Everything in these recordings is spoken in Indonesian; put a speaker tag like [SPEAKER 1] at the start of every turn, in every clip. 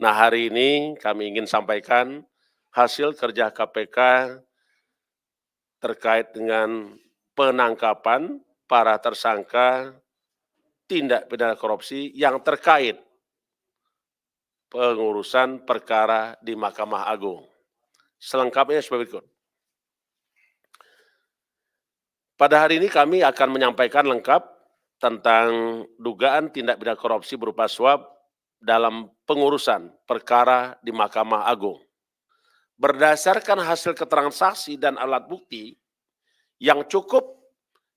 [SPEAKER 1] Nah, hari ini kami ingin sampaikan hasil kerja KPK terkait dengan penangkapan para tersangka tindak pidana korupsi yang terkait pengurusan perkara di Mahkamah Agung. Selengkapnya sebagai berikut. Pada hari ini kami akan menyampaikan lengkap tentang dugaan tindak pidana korupsi berupa suap dalam pengurusan perkara di Mahkamah Agung. Berdasarkan hasil keterangan saksi dan alat bukti yang cukup,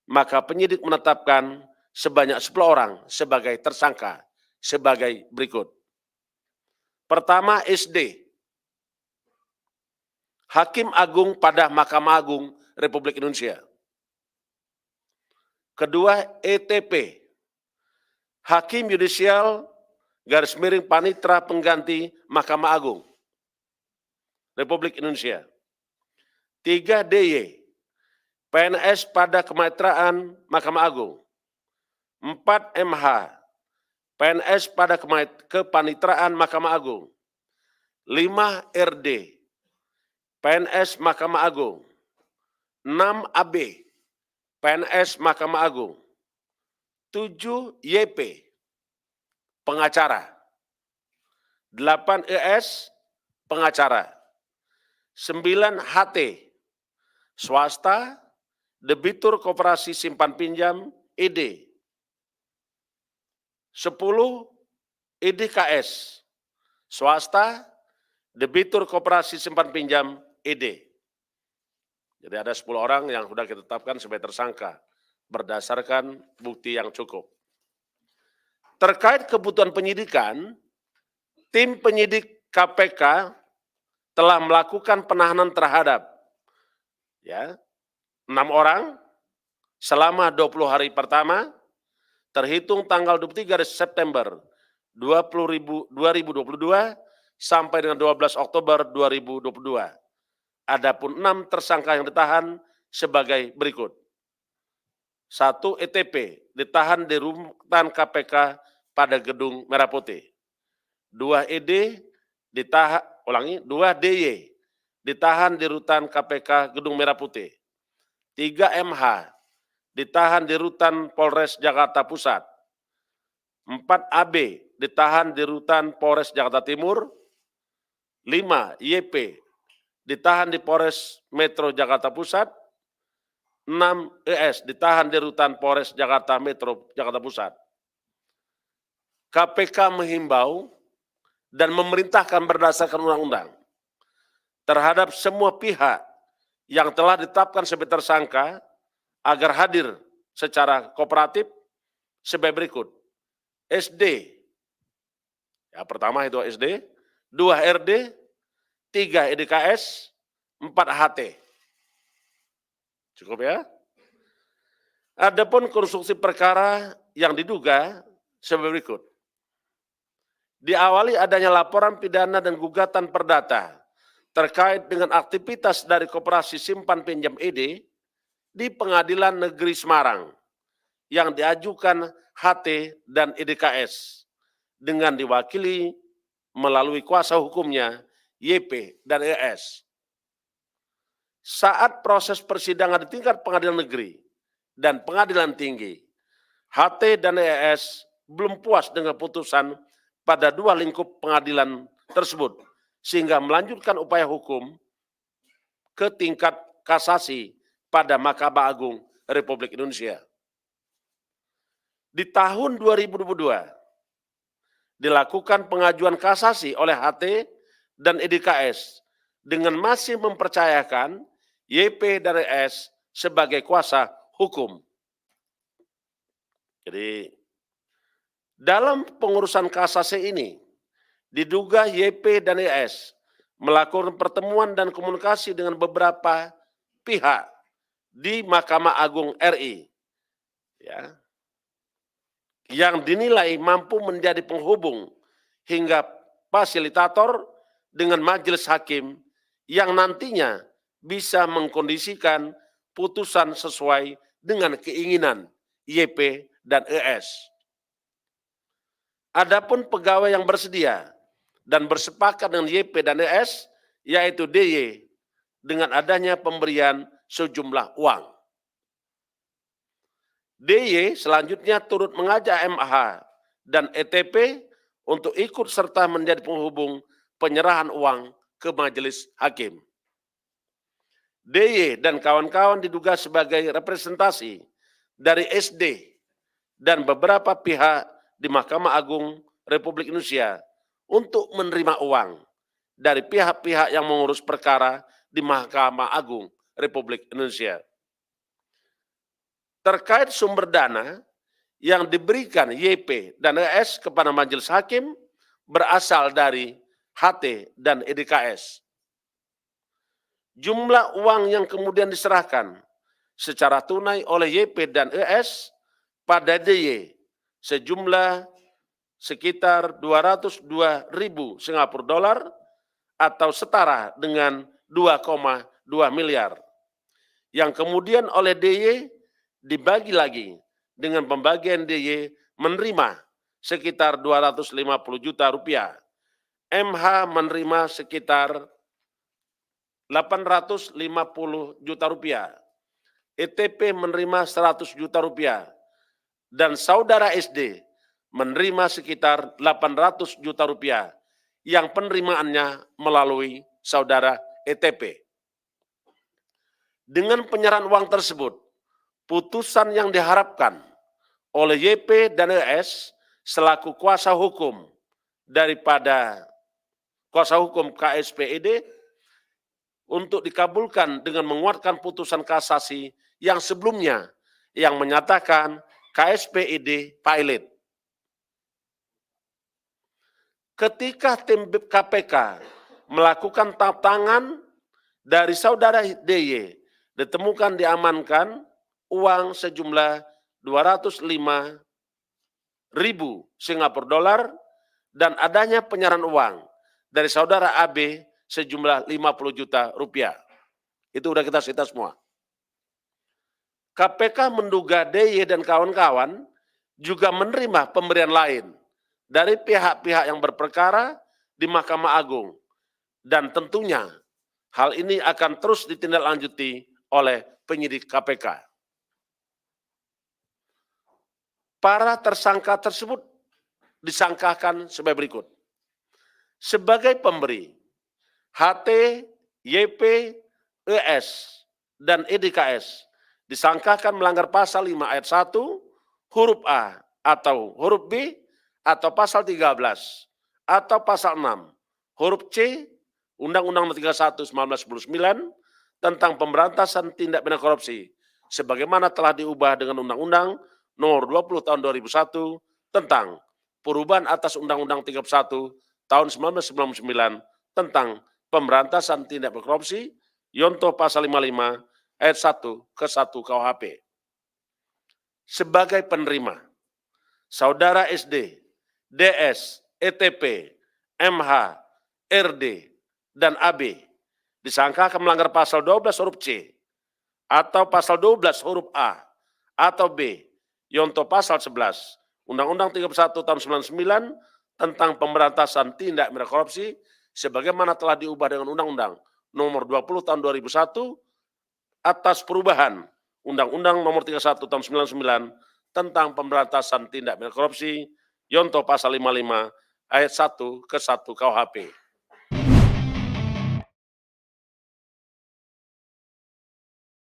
[SPEAKER 1] maka penyidik menetapkan sebanyak 10 orang sebagai tersangka sebagai berikut. Pertama, SD, Hakim Agung pada Mahkamah Agung Republik Indonesia. Kedua, ETP, Hakim Yudisial Panitra Pengganti Mahkamah Agung Republik Indonesia. 3, DY, PNS pada Kemitraan Mahkamah Agung. 4, MH, PNS pada Kepanitraan Mahkamah Agung. 5, RD, PNS Mahkamah Agung. 6, AB, PNS Mahkamah Agung. 7, YP, pengacara. 8, ES, pengacara. 9, HT, swasta, debitur koperasi simpan pinjam, ED. 10, EDKS, swasta, debitur koperasi simpan pinjam, ED. Jadi ada 10 orang yang sudah kita tetapkan sebagai tersangka berdasarkan bukti yang cukup. Terkait kebutuhan penyidikan, tim penyidik KPK telah melakukan penahanan terhadap 6 orang selama 20 hari pertama terhitung tanggal 23 September 2022 sampai dengan 12 Oktober 2022. Adapun 6 tersangka yang ditahan sebagai berikut. 1, ETP ditahan di rutan KPK pada Gedung Merah Putih. 2, ED ditahan, 2, DY ditahan di rutan KPK Gedung Merah Putih. 3, MH ditahan di rutan Polres Jakarta Pusat. 4, AB ditahan di rutan Polres Jakarta Timur. 5, YP ditahan di Polres Metro Jakarta Pusat. 6, ES ditahan di rutan Polres Jakarta Metro Jakarta Pusat. KPK menghimbau dan memerintahkan berdasarkan undang-undang terhadap semua pihak yang telah ditetapkan sebagai tersangka agar hadir secara kooperatif sebagai berikut. SD, pertama itu SD, 2 RD, 3 EDKS, 4 HT. Cukup ya? Adapun konstruksi perkara yang diduga sebagai berikut. Diawali adanya laporan pidana dan gugatan perdata terkait dengan aktivitas dari Koperasi Simpan Pinjam ED di Pengadilan Negeri Semarang yang diajukan HT dan EDKS dengan diwakili melalui kuasa hukumnya YP dan ES. Saat proses persidangan di tingkat pengadilan negeri dan pengadilan tinggi, HT dan ES belum puas dengan putusan pada 2 lingkup pengadilan tersebut, sehingga melanjutkan upaya hukum ke tingkat kasasi pada Mahkamah Agung Republik Indonesia. Di tahun 2022, dilakukan pengajuan kasasi oleh HT dan EDKS dengan masih mempercayakan YP dan ES sebagai kuasa hukum. Jadi, dalam pengurusan kasasi ini, diduga YP dan ES melakukan pertemuan dan komunikasi dengan beberapa pihak di Mahkamah Agung RI, yang dinilai mampu menjadi penghubung hingga fasilitator dengan majelis hakim yang nantinya bisa mengkondisikan putusan sesuai dengan keinginan YP dan ES. Adapun pegawai yang bersedia dan bersepakat dengan YP dan ES, yaitu DY, dengan adanya pemberian sejumlah uang. DY selanjutnya turut mengajak MH dan ETP untuk ikut serta menjadi penghubung penyerahan uang ke majelis hakim. DY dan kawan-kawan diduga sebagai representasi dari SD dan beberapa pihak di Mahkamah Agung Republik Indonesia untuk menerima uang dari pihak-pihak yang mengurus perkara di Mahkamah Agung Republik Indonesia. Terkait sumber dana yang diberikan YP dan ES kepada majelis hakim berasal dari HT dan EDKS. Jumlah uang yang kemudian diserahkan secara tunai oleh YP dan ES pada DY sejumlah sekitar 202.000 Singapura dolar atau setara dengan 2,2 miliar. Yang kemudian oleh DY dibagi lagi dengan pembagian DY menerima sekitar 250 juta rupiah. MH menerima sekitar 850 juta rupiah. ETP menerima 100 juta rupiah. Dan saudara SD menerima sekitar 800 juta rupiah yang penerimaannya melalui saudara ETP. Dengan penyerahan uang tersebut, putusan yang diharapkan oleh YP dan ES selaku kuasa hukum daripada kuasa hukum KSPID untuk dikabulkan dengan menguatkan putusan kasasi yang sebelumnya yang menyatakan KSPID pilot. Ketika tim KPK melakukan tangkap tangan dari saudara DY, ditemukan diamankan uang sejumlah 205.000 Singapura dolar dan adanya penyerahan uang dari saudara AB sejumlah 50 juta rupiah. Itu udah kita sita semua. KPK menduga DY dan kawan-kawan juga menerima pemberian lain dari pihak-pihak yang berperkara di Mahkamah Agung. Dan tentunya hal ini akan terus ditindaklanjuti oleh penyidik KPK. Para tersangka tersebut disangkakan sebagai berikut. Sebagai pemberi, HT, YP, ES, dan EDKS disangkakan melanggar pasal 5 ayat 1, huruf A atau huruf B, atau pasal 13, atau pasal 6, huruf C, Undang-Undang Nomor 31 1999 tentang pemberantasan tindak pidana korupsi, sebagaimana telah diubah dengan Undang-Undang Nomor 20 Tahun 2001 tentang perubahan atas Undang-Undang 31 Tahun 1999 tentang pemberantasan tindak pidana korupsi, Yonto pasal 55 ayat 1 ke 1 KUHP. Sebagai penerima, saudara SD, DS, ETP, MH, RD, dan AB disangkakan melanggar pasal 12 huruf C atau pasal 12 huruf A atau B, Yonto pasal 11, Undang-Undang 31 tahun 99 tentang pemberantasan tindak pidana korupsi sebagaimana telah diubah dengan Undang-Undang Nomor 20 tahun 2001 atas perubahan Undang-Undang Nomor 31 tahun 99 tentang pemberantasan tindak pidana korupsi, Yonto pasal 55 ayat 1 ke 1 KUHP.